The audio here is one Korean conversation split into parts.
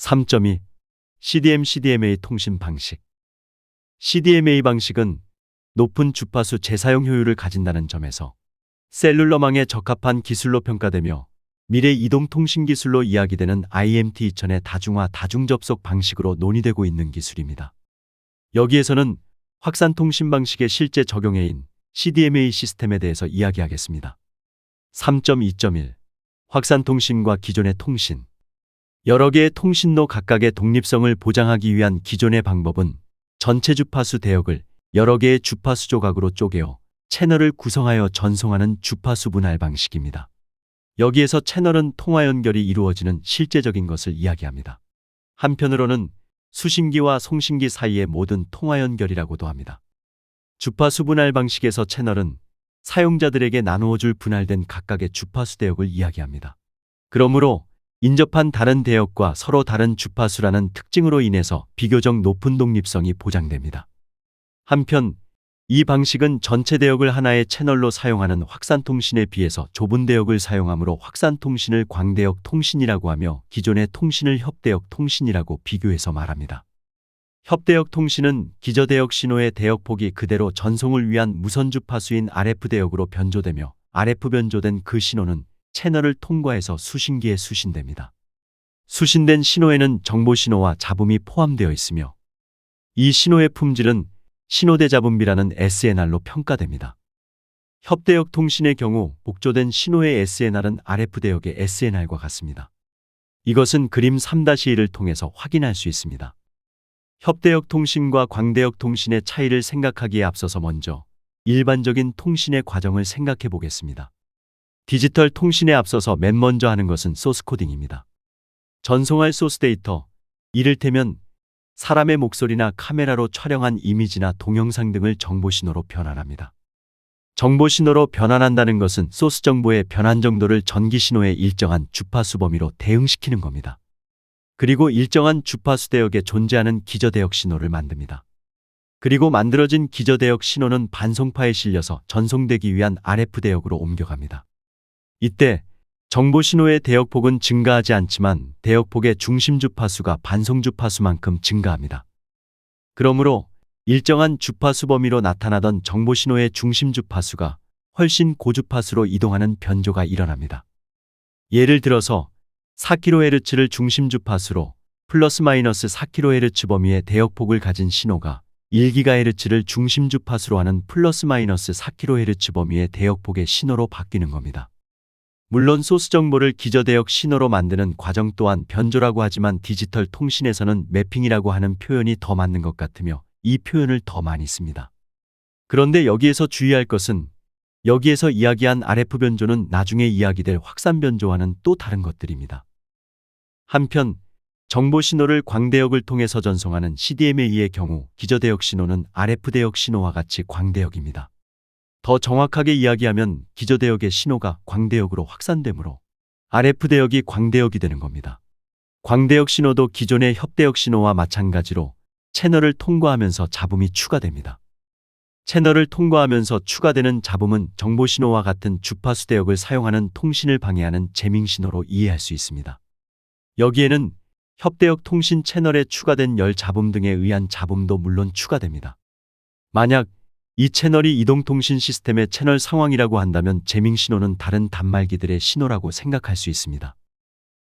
3.2 CDMA 통신 방식. CDMA 방식은 높은 주파수 재사용 효율을 가진다는 점에서 셀룰러망에 적합한 기술로 평가되며 미래 이동통신 기술로 이야기되는 IMT 2000의 다중화 다중접속 방식으로 논의되고 있는 기술입니다. 여기에서는 확산통신 방식의 실제 적용해인 CDMA 시스템에 대해서 이야기하겠습니다. 3.2.1 확산통신과 기존의 통신. 여러 개의 통신로 각각의 독립성을 보장하기 위한 기존의 방법은 전체 주파수 대역을 여러 개의 주파수 조각으로 쪼개어 채널을 구성하여 전송하는 주파수 분할 방식입니다. 여기에서 채널은 통화 연결이 이루어지는 실제적인 것을 이야기합니다. 한편으로는 수신기와 송신기 사이의 모든 통화 연결이라고도 합니다. 주파수 분할 방식에서 채널은 사용자들에게 나누어줄 분할된 각각의 주파수 대역을 이야기합니다. 그러므로 인접한 다른 대역과 서로 다른 주파수라는 특징으로 인해서 비교적 높은 독립성이 보장됩니다. 한편 이 방식은 전체 대역을 하나의 채널로 사용하는 확산통신에 비해서 좁은 대역을 사용하므로 확산통신을 광대역 통신이라고 하며 기존의 통신을 협대역 통신이라고 비교해서 말합니다. 협대역 통신은 기저대역 신호의 대역폭이 그대로 전송을 위한 무선 주파수인 RF 대역으로 변조되며 RF 변조된 그 신호는 채널을 통과해서 수신기에 수신됩니다. 수신된 신호에는 정보신호와 잡음이 포함되어 있으며 이 신호의 품질은 신호대잡음비라는 SNR로 평가됩니다. 협대역 통신의 경우 복조된 신호의 SNR은 RF 대역의 SNR과 같습니다. 이것은 그림 3-1을 통해서 확인할 수 있습니다. 협대역 통신과 광대역 통신의 차이를 생각하기에 앞서서 먼저 일반적인 통신의 과정을 생각해 보겠습니다. 디지털 통신에 앞서서 맨 먼저 하는 것은 소스 코딩입니다. 전송할 소스 데이터, 이를테면 사람의 목소리나 카메라로 촬영한 이미지나 동영상 등을 정보신호로 변환합니다. 정보신호로 변환한다는 것은 소스 정보의 변환 정도를 전기신호의 일정한 주파수 범위로 대응시키는 겁니다. 그리고 일정한 주파수 대역에 존재하는 기저대역 신호를 만듭니다. 그리고 만들어진 기저대역 신호는 반송파에 실려서 전송되기 위한 RF 대역으로 옮겨갑니다. 이때 정보신호의 대역폭은 증가하지 않지만 대역폭의 중심 주파수가 반송 주파수만큼 증가합니다. 그러므로 일정한 주파수 범위로 나타나던 정보신호의 중심 주파수가 훨씬 고주파수로 이동하는 변조가 일어납니다. 예를 들어서 4kHz를 중심 주파수로 플러스 마이너스 4kHz 범위의 대역폭을 가진 신호가 1GHz를 중심 주파수로 하는 플러스 마이너스 4kHz 범위의 대역폭의 신호로 바뀌는 겁니다. 물론 소스 정보를 기저대역 신호로 만드는 과정 또한 변조라고 하지만 디지털 통신에서는 매핑이라고 하는 표현이 더 맞는 것 같으며 이 표현을 더 많이 씁니다. 그런데 여기에서 주의할 것은 여기에서 이야기한 RF 변조는 나중에 이야기될 확산 변조와는 또 다른 것들입니다. 한편 정보 신호를 광대역을 통해서 전송하는 CDMA의 경우 기저대역 신호는 RF 대역 신호와 같이 광대역입니다. 더 정확하게 이야기하면 기저대역의 신호가 광대역으로 확산되므로 RF 대역이 광대역이 되는 겁니다. 광대역 신호도 기존의 협대역 신호와 마찬가지로 채널을 통과하면서 잡음이 추가됩니다. 채널을 통과하면서 추가되는 잡음은 정보신호와 같은 주파수 대역을 사용하는 통신을 방해하는 재밍 신호로 이해할 수 있습니다. 여기에는 협대역 통신 채널에 추가된 열 잡음 등에 의한 잡음도 물론 추가됩니다. 만약 이 채널이 이동통신 시스템의 채널 상황이라고 한다면 재밍 신호는 다른 단말기들의 신호라고 생각할 수 있습니다.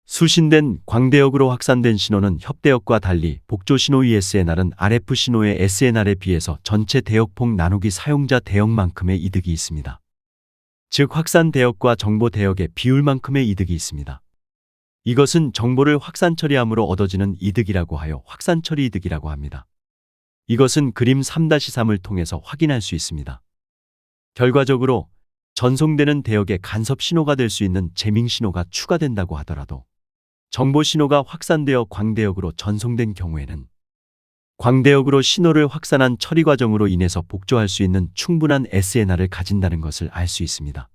수신된 광대역으로 확산된 신호는 협대역과 달리 복조신호 ESNR은 RF 신호의 SNR에 비해서 전체 대역폭 나누기 사용자 대역만큼의 이득이 있습니다. 즉 확산 대역과 정보 대역의 비율만큼의 이득이 있습니다. 이것은 정보를 확산 처리함으로 얻어지는 이득이라고 하여 확산 처리 이득이라고 합니다. 이것은 그림 3-3을 통해서 확인할 수 있습니다. 결과적으로 전송되는 대역에 간섭 신호가 될 수 있는 재밍 신호가 추가된다고 하더라도 정보 신호가 확산되어 광대역으로 전송된 경우에는 광대역으로 신호를 확산한 처리 과정으로 인해서 복조할 수 있는 충분한 SNR을 가진다는 것을 알 수 있습니다.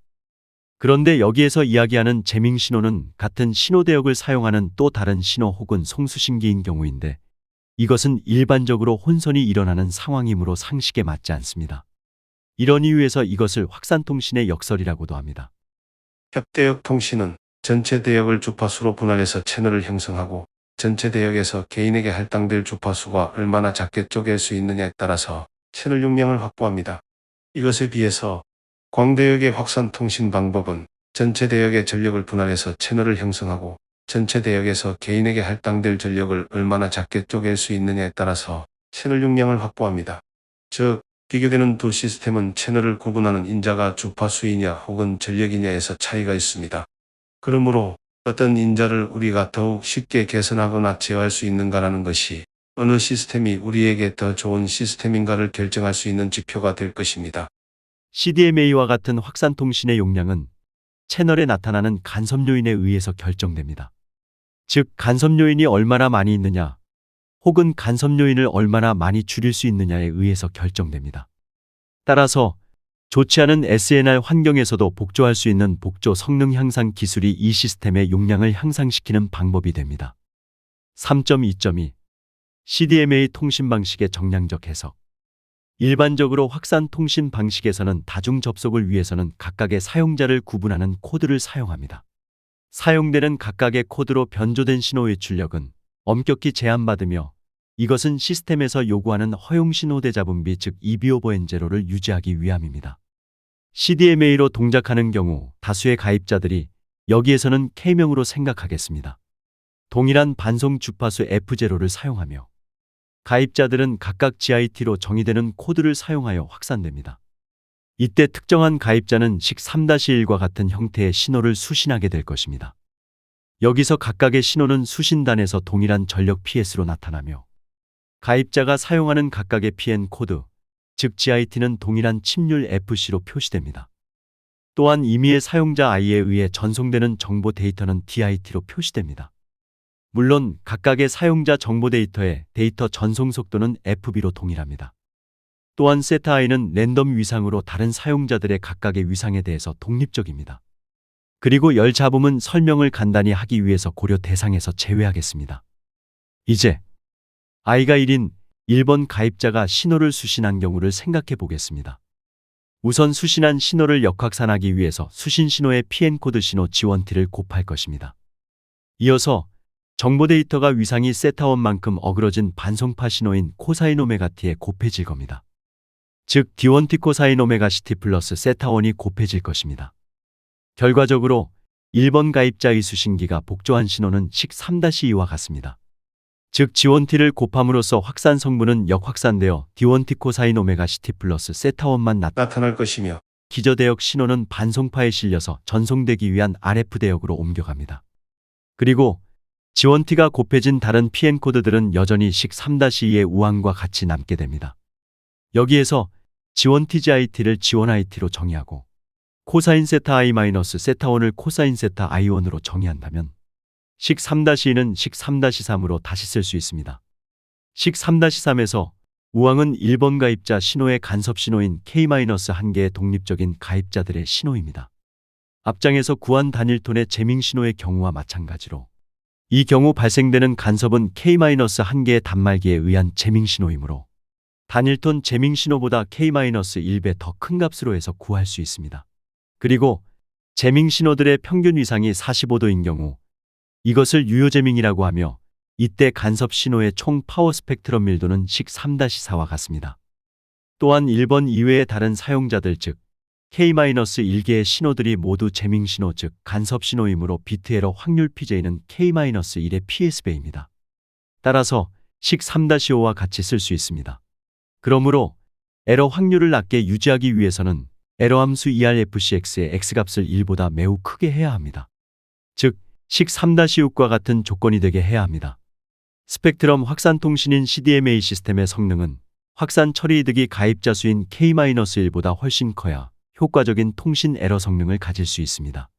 그런데 여기에서 이야기하는 재밍 신호는 같은 신호 대역을 사용하는 또 다른 신호 혹은 송수신기인 경우인데 이것은 일반적으로 혼선이 일어나는 상황이므로 상식에 맞지 않습니다. 이런 이유에서 이것을 확산통신의 역설이라고도 합니다. 협대역 통신은 전체 대역을 주파수로 분할해서 채널을 형성하고 전체 대역에서 개인에게 할당될 주파수가 얼마나 작게 쪼갤 수 있느냐에 따라서 채널 용량을 확보합니다. 이것에 비해서 광대역의 확산 통신 방법은 전체 대역의 전력을 분할해서 채널을 형성하고 전체 대역에서 개인에게 할당될 전력을 얼마나 작게 쪼갤 수 있느냐에 따라서 채널 용량을 확보합니다. 즉, 비교되는 두 시스템은 채널을 구분하는 인자가 주파수이냐 혹은 전력이냐에서 차이가 있습니다. 그러므로 어떤 인자를 우리가 더욱 쉽게 개선하거나 제어할 수 있는가라는 것이 어느 시스템이 우리에게 더 좋은 시스템인가를 결정할 수 있는 지표가 될 것입니다. CDMA와 같은 확산 통신의 용량은 채널에 나타나는 간섭 요인에 의해서 결정됩니다. 즉, 간섭 요인이 얼마나 많이 있느냐, 혹은 간섭 요인을 얼마나 많이 줄일 수 있느냐에 의해서 결정됩니다. 따라서 좋지 않은 SNR 환경에서도 복조할 수 있는 복조 성능 향상 기술이 이 시스템의 용량을 향상시키는 방법이 됩니다. 3.2.2 CDMA 통신 방식의 정량적 해석. 일반적으로 확산 통신 방식에서는 다중 접속을 위해서는 각각의 사용자를 구분하는 코드를 사용합니다. 사용되는 각각의 코드로 변조된 신호의 출력은 엄격히 제한받으며 이것은 시스템에서 요구하는 허용 신호 대자분비 즉 EB/N0를 유지하기 위함입니다. CDMA로 동작하는 경우 다수의 가입자들이 여기에서는 K명으로 생각하겠습니다. 동일한 반송 주파수 F0를 사용하며 가입자들은 각각 GIT로 정의되는 코드를 사용하여 확산됩니다. 이때 특정한 가입자는 식 3-1과 같은 형태의 신호를 수신하게 될 것입니다. 여기서 각각의 신호는 수신단에서 동일한 전력 PS로 나타나며 가입자가 사용하는 각각의 PN 코드, 즉 GIT는 동일한 칩률 FC로 표시됩니다. 또한 임의의 사용자 I에 의해 전송되는 정보 데이터는 DIT로 표시됩니다. 물론 각각의 사용자 정보 데이터의 데이터 전송 속도는 FB로 동일합니다. 또한 세타 I는 랜덤 위상으로 다른 사용자들의 각각의 위상에 대해서 독립적입니다. 그리고 열 잡음은 설명을 간단히 하기 위해서 고려 대상에서 제외하겠습니다. 이제 I가 1인 1번 가입자가 신호를 수신한 경우를 생각해 보겠습니다. 우선 수신한 신호를 역확산하기 위해서 수신 신호의 PN코드 신호 G1T를 곱할 것입니다. 이어서 정보 데이터가 위상이 세타1만큼 어그러진 반송파 신호인 코사인 오메가 T에 곱해질 겁니다. 즉 D1T 코사인 오메가 CT 플러스 세타1이 곱해질 것입니다. 결과적으로 1번 가입자의 수신기가 복조한 신호는 식 3-2와 같습니다. 즉 G1T를 곱함으로써 확산 성분은 역확산되어 D1T 코사인 오메가 CT 플러스 세타1만 나타날 것이며 기저대역 신호는 반송파에 실려서 전송되기 위한 RF 대역으로 옮겨갑니다. 그리고 G1T가 곱해진 다른 PN코드들은 여전히 식 3-2의 우항과 같이 남게 됩니다. 여기에서 G1T GIT를 G1IT로 정의하고 코사인 세타 I-세타1을 코사인 세타 I1으로 정의한다면 식 3-2는 식 3-3으로 다시 쓸 수 있습니다. 식 3-3에서 우항은 1번 가입자 신호의 간섭 신호인 K-1개의 독립적인 가입자들의 신호입니다. 앞장에서 구한 단일톤의 재밍 신호의 경우와 마찬가지로 이 경우 발생되는 간섭은 K-1개의 단말기에 의한 재밍 신호이므로 단일톤 재밍 신호보다 K-1배 더 큰 값으로 해서 구할 수 있습니다. 그리고 재밍 신호들의 평균 위상이 45도인 경우 이것을 유효재밍이라고 하며 이때 간섭 신호의 총 파워 스펙트럼 밀도는 식 3-4와 같습니다. 또한 1번 이외의 다른 사용자들 즉 K-1개의 신호들이 모두 재밍 신호 즉 간섭 신호이므로 비트 에러 확률 PJ는 K-1의 PS배입니다. 따라서 식 3-5와 같이 쓸 수 있습니다. 그러므로 에러 확률을 낮게 유지하기 위해서는 에러 함수 ERFCX의 X값을 1보다 매우 크게 해야 합니다. 즉 식 3-6과 같은 조건이 되게 해야 합니다. 스펙트럼 확산 통신인 CDMA 시스템의 성능은 확산 처리 이득이 가입자 수인 K-1보다 훨씬 커야 효과적인 통신 에러 성능을 가질 수 있습니다.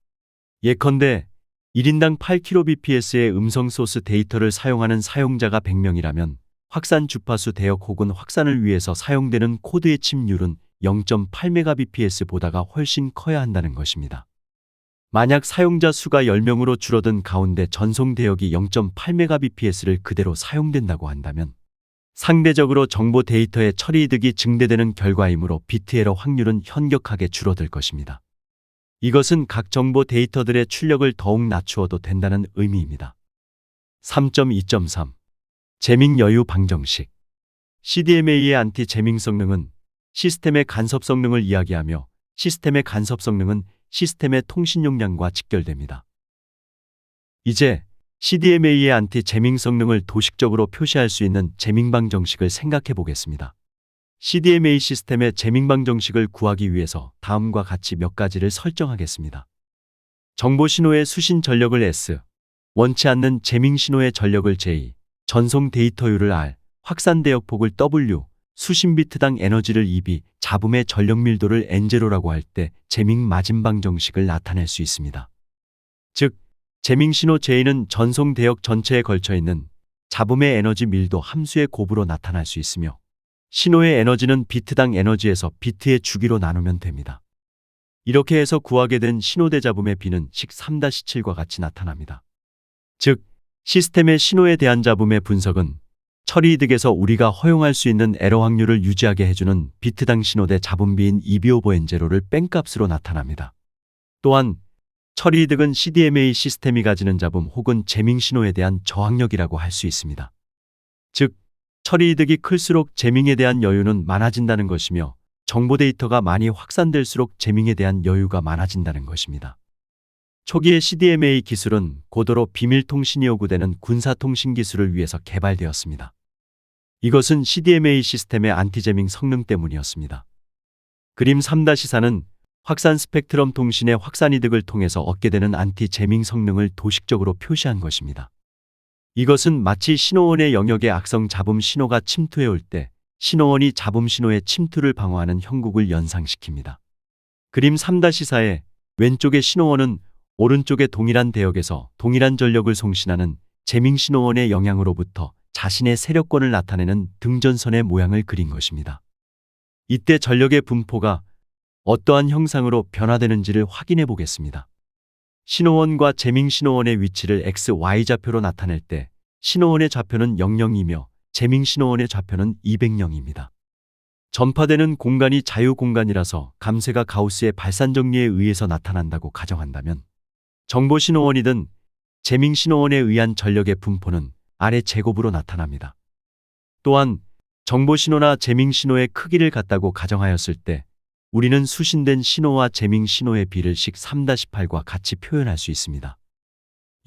예컨대 1인당 8kbps의 음성 소스 데이터를 사용하는 사용자가 100명이라면 확산 주파수 대역 혹은 확산을 위해서 사용되는 코드의 칩률은 0.8mbps보다가 훨씬 커야 한다는 것입니다. 만약 사용자 수가 10명으로 줄어든 가운데 전송 대역이 0.8mbps를 그대로 사용된다고 한다면 상대적으로 정보 데이터의 처리 이득이 증대되는 결과이므로 비트 에러 확률은 현격하게 줄어들 것입니다. 이것은 각 정보 데이터들의 출력을 더욱 낮추어도 된다는 의미입니다. 3.2.3 재밍 여유 방정식. CDMA의 안티 재밍 성능은 시스템의 간섭 성능을 이야기하며 시스템의 간섭 성능은 시스템의 통신 용량과 직결됩니다. 이제 CDMA의 안티 재밍 성능을 도식적으로 표시할 수 있는 재밍 방정식을 생각해 보겠습니다. CDMA 시스템의 재밍 방정식을 구하기 위해서 다음과 같이 몇 가지를 설정하겠습니다. 정보 신호의 수신 전력을 S, 원치 않는 재밍 신호의 전력을 J, 전송 데이터율을 R, 확산 대역폭을 W, 수신 비트당 에너지를 EB, 잡음의 전력 밀도를 N0라고 할 때 재밍 마진 방정식을 나타낼 수 있습니다. 즉, 재밍 신호 J는 전송 대역 전체에 걸쳐 있는 잡음의 에너지 밀도 함수의 곱으로 나타날 수 있으며 신호의 에너지는 비트당 에너지에서 비트의 주기로 나누면 됩니다. 이렇게 해서 구하게 된 신호 대잡음의 B는 식 3-7과 같이 나타납니다. 즉, 시스템의 신호에 대한 잡음의 분석은 처리 이득에서 우리가 허용할 수 있는 에러 확률을 유지하게 해주는 비트당 신호대 잡음비인 EB/N0를 뺀값으로 나타납니다. 또한 처리 이득은 CDMA 시스템이 가지는 잡음 혹은 재밍 신호에 대한 저항력이라고 할 수 있습니다. 즉, 처리 이득이 클수록 재밍에 대한 여유는 많아진다는 것이며 정보 데이터가 많이 확산될수록 재밍에 대한 여유가 많아진다는 것입니다. 초기의 CDMA 기술은 고도로 비밀 통신이 요구되는 군사통신 기술을 위해서 개발되었습니다. 이것은 CDMA 시스템의 안티재밍 성능 때문이었습니다. 그림 3-4는 확산 스펙트럼 통신의 확산 이득을 통해서 얻게 되는 안티재밍 성능을 도식적으로 표시한 것입니다. 이것은 마치 신호원의 영역에 악성 잡음 신호가 침투해 올 때 신호원이 잡음 신호의 침투를 방어하는 형국을 연상시킵니다. 그림 3-4의 왼쪽의 신호원은 오른쪽의 동일한 대역에서 동일한 전력을 송신하는 재밍 신호원의 영향으로부터 자신의 세력권을 나타내는 등전선의 모양을 그린 것입니다. 이때 전력의 분포가 어떠한 형상으로 변화되는지를 확인해 보겠습니다. 신호원과 재밍 신호원의 위치를 X, Y 좌표로 나타낼 때 신호원의 좌표는 00이며 재밍 신호원의 좌표는 200입니다. 전파되는 공간이 자유 공간이라서 감쇄가 가우스의 발산 정리에 의해서 나타난다고 가정한다면 정보 신호원이든 재밍 신호원에 의한 전력의 분포는 아래 제곱으로 나타납니다. 또한 정보 신호나 재밍 신호의 크기를 같다고 가정하였을 때 우리는 수신된 신호와 재밍 신호의 비를 식 3-8과 같이 표현할 수 있습니다.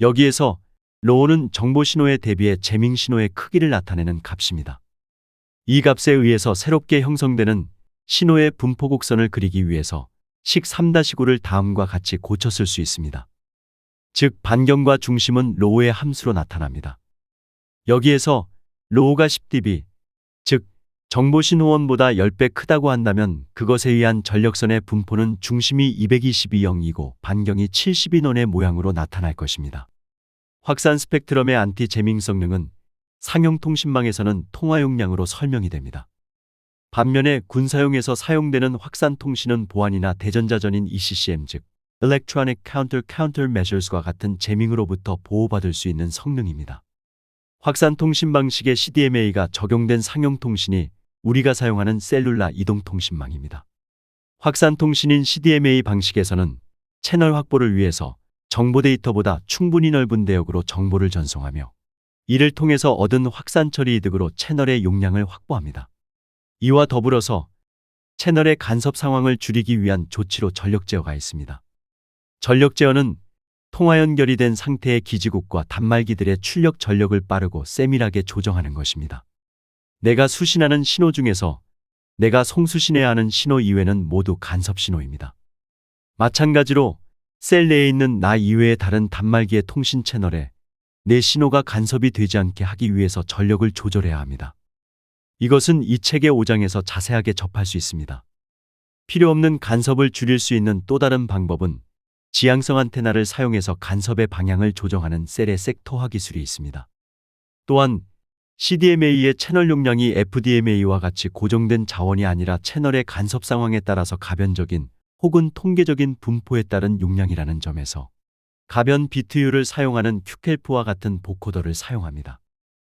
여기에서 로우는 정보 신호에 대비해 재밍 신호의 크기를 나타내는 값입니다. 이 값에 의해서 새롭게 형성되는 신호의 분포 곡선을 그리기 위해서 식 3-9를 다음과 같이 고쳐 쓸 수 있습니다. 즉, 반경과 중심은 로우의 함수로 나타납니다. 여기에서 로우가 10dB, 즉 정보 신호원보다 10배 크다고 한다면 그것에 의한 전력선의 분포는 중심이 222.0이고 반경이 72논의 모양으로 나타날 것입니다. 확산 스펙트럼의 안티 재밍 성능은 상용 통신망에서는 통화 용량으로 설명이 됩니다. 반면에 군사용에서 사용되는 확산 통신은 보안이나 대전자전인 ECCM 즉 Electronic Countermeasures과 같은 재밍으로부터 보호받을 수 있는 성능입니다. 확산 통신 방식의 CDMA가 적용된 상용 통신이 우리가 사용하는 셀룰라 이동통신망입니다. 확산 통신인 CDMA 방식에서는 채널 확보를 위해서 정보 데이터보다 충분히 넓은 대역으로 정보를 전송하며 이를 통해서 얻은 확산 처리 이득으로 채널의 용량을 확보합니다. 이와 더불어서 채널의 간섭 상황을 줄이기 위한 조치로 전력 제어가 있습니다. 전력 제어는 통화 연결이 된 상태의 기지국과 단말기들의 출력 전력을 빠르고 세밀하게 조정하는 것입니다. 내가 수신하는 신호 중에서 내가 송수신해야 하는 신호 이외는 모두 간섭 신호입니다. 마찬가지로 셀 내에 있는 나 이외의 다른 단말기의 통신 채널에 내 신호가 간섭이 되지 않게 하기 위해서 전력을 조절해야 합니다. 이것은 이 책의 5장에서 자세하게 접할 수 있습니다. 필요 없는 간섭을 줄일 수 있는 또 다른 방법은 지향성 안테나를 사용해서 간섭의 방향을 조정하는 셀의 섹터화 기술이 있습니다. 또한 CDMA의 채널 용량이 FDMA와 같이 고정된 자원이 아니라 채널의 간섭 상황에 따라서 가변적인 혹은 통계적인 분포에 따른 용량이라는 점에서 가변 비트율을 사용하는 큐켈프와 같은 보코더를 사용합니다.